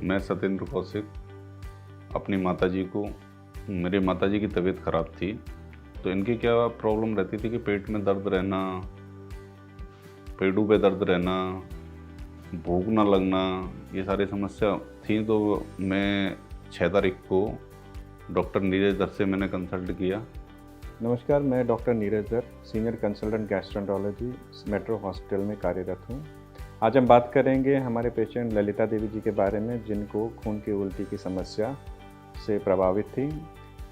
मैं सत्येंद्र कौशिक अपनी माताजी को, मेरी माताजी की तबीयत ख़राब थी तो इनकी क्या प्रॉब्लम रहती थी कि पेट में दर्द रहना, पेटों पे दर्द रहना, भूख ना लगना, ये सारी समस्या थी। तो मैं 6 तारीख को डॉक्टर नीरज दर से मैंने कंसल्ट किया। नमस्कार, मैं doctor Neeraj Dar, senior consultant gastroenterology Metro Hospital में कार्यरत हूँ। आज हम बात करेंगे हमारे पेशेंट ललिता देवी जी के बारे में, जिनको खून की उल्टी की समस्या से प्रभावित थी।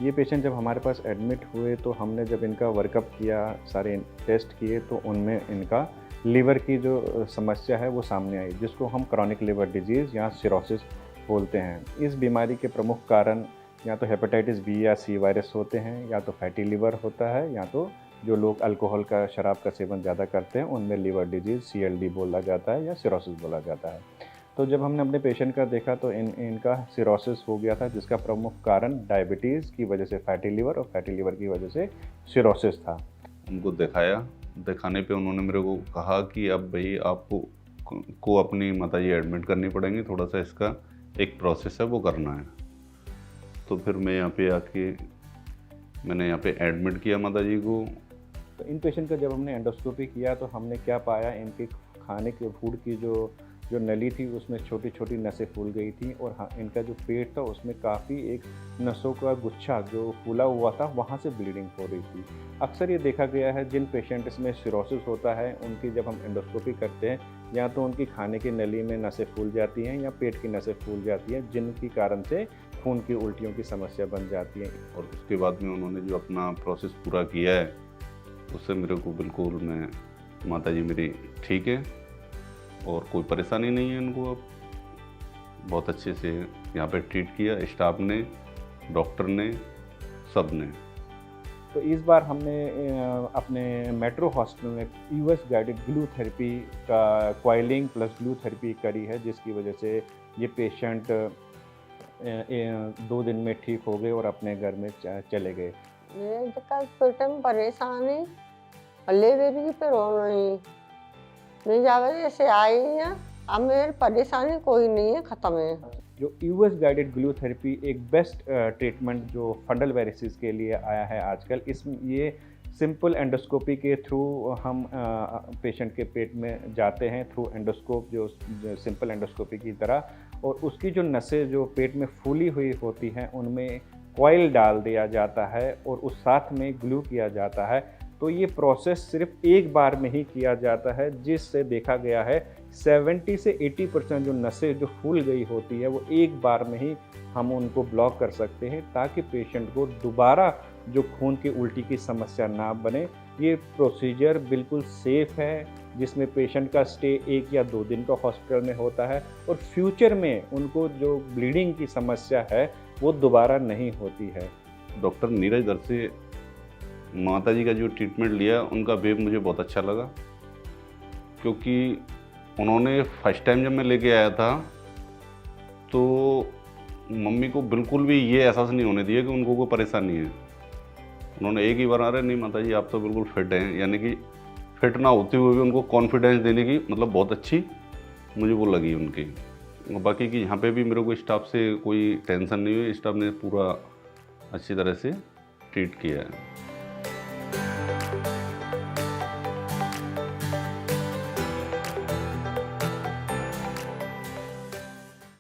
ये पेशेंट जब हमारे पास एडमिट हुए तो हमने जब इनका वर्कअप किया, सारे टेस्ट किए, तो उनमें इनका लीवर की जो समस्या है वो सामने आई, जिसको हम क्रॉनिक लिवर डिजीज़ या सिरोसिस बोलते हैं। इस बीमारी के प्रमुख कारण या तो हेपेटाइटिस बी या सी वायरस होते हैं, या तो फैटी लिवर होता है, या तो जो लोग अल्कोहल का, शराब का सेवन ज़्यादा करते हैं उनमें लिवर डिजीज़ CLD बोला जाता है या सिरोसिस बोला जाता है। तो जब हमने अपने पेशेंट का देखा तो इनका सिरोसिस हो गया था, जिसका प्रमुख कारण डायबिटीज़ की वजह से फैटी लिवर और फैटी लिवर की वजह से सिरोसिस था। उनको दिखाया, दिखाने पे उन्होंने मेरे को कहा कि अब भाई आपको अपनी माताजी एडमिट करनी पड़ेंगी, थोड़ा सा इसका एक प्रोसेस है वो करना है। तो फिर मैं यहाँ पे आके मैंने यहाँ पे एडमिट किया माताजी को। तो इन पेशेंट का जब हमने एंडोस्कोपी किया तो हमने क्या पाया, इनके खाने के फूड की जो नली थी उसमें छोटी छोटी नसें फूल गई थी, और हाँ, इनका जो पेट था उसमें काफ़ी एक नसों का गुच्छा जो फूला हुआ था, वहाँ से ब्लीडिंग हो रही थी। अक्सर ये देखा गया है जिन पेशेंट्स में सिरोसिस होता है, उनकी जब हम एंडोस्कोपी करते हैं, या तो उनकी खाने की नली में नसें फूल जाती हैं या पेट की नसें फूल जाती हैं, जिनकी कारण से खून की उल्टियों की समस्या बन जाती है। और उसके बाद में उन्होंने जो अपना प्रोसेस पूरा किया है उससे मेरे को बिल्कुल, मैं माताजी मेरी ठीक है और कोई परेशानी नहीं है इनको। अब बहुत अच्छे से यहाँ पे ट्रीट किया स्टाफ ने, डॉक्टर ने, सब ने। तो इस बार हमने अपने मेट्रो हॉस्पिटल में US गाइडेड ग्लू थेरेपी का कॉइलिंग प्लस ग्लू थेरेपी करी है, जिसकी वजह से ये पेशेंट 2 दिन में ठीक हो गए और अपने घर में चले गए। ये दिक्कत पेट में परेशानी ले बेबी की पे रोना नहीं जावे ऐसे आई है। अब मेरी परेशानी कोई नहीं है, ख़त्म है। जो US गाइडेड ग्लू थेरेपी एक बेस्ट ट्रीटमेंट जो फंडल वेरिसिस के लिए आया है आजकल। इसमें ये सिंपल एंडोस्कोपी के थ्रू हम पेशेंट के पेट में जाते हैं, थ्रू एंडोस्कोप, जो सिंपल एंडोस्कोपी की तरह, और उसकी जो नसें जो पेट में फूली हुई होती हैं उनमें कॉइल डाल दिया जाता है और उस साथ में ग्लू किया जाता है। तो ये प्रोसेस सिर्फ एक बार में ही किया जाता है, जिससे देखा गया है 70 से 80% जो नसें जो फूल गई होती है वो एक बार में ही हम उनको ब्लॉक कर सकते हैं, ताकि पेशेंट को दोबारा जो खून की उल्टी की समस्या ना बने। ये प्रोसीजर बिल्कुल सेफ़ है, जिसमें पेशेंट का स्टे 1 या 2 दिन का हॉस्पिटल में होता है, और फ्यूचर में उनको जो ब्लीडिंग की समस्या है वो दोबारा नहीं होती है। डॉक्टर नीरज दर से माताजी का जो ट्रीटमेंट लिया उनका वेब मुझे बहुत अच्छा लगा, क्योंकि उन्होंने फर्स्ट टाइम जब मैं लेके आया था तो मम्मी को बिल्कुल भी ये एहसास नहीं होने दिया कि उनको कोई परेशानी है। उन्होंने एक ही बार, अरे नहीं माताजी आप तो बिल्कुल फिट हैं, यानी कि फिट ना होते हुए भी उनको कॉन्फिडेंस देने की मतलब बहुत अच्छी मुझे वो लगी उनकी। बाकी कि यहाँ पे भी मेरे को स्टाफ से कोई टेंशन नहीं हुई, स्टाफ ने पूरा अच्छी तरह से ट्रीट किया है।